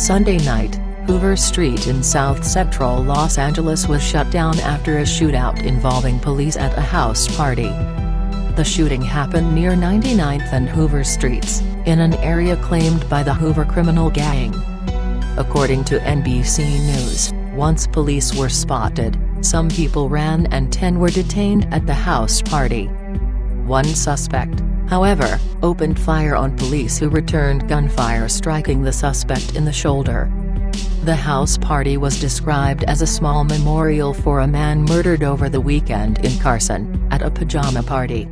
Sunday night, Hoover Street in South Central Los Angeles was shut down after a shootout involving police at a house party. The shooting happened near 99th and Hoover Streets, in an area claimed by the Hoover criminal gang. According to NBC News, once police were spotted, some people ran and 10 were detained at the house party. One suspect, however, opened fire on police who returned gunfire, striking the suspect in the shoulder. The house party was described as a small memorial for a man murdered over the weekend in Carson, at a pajama party.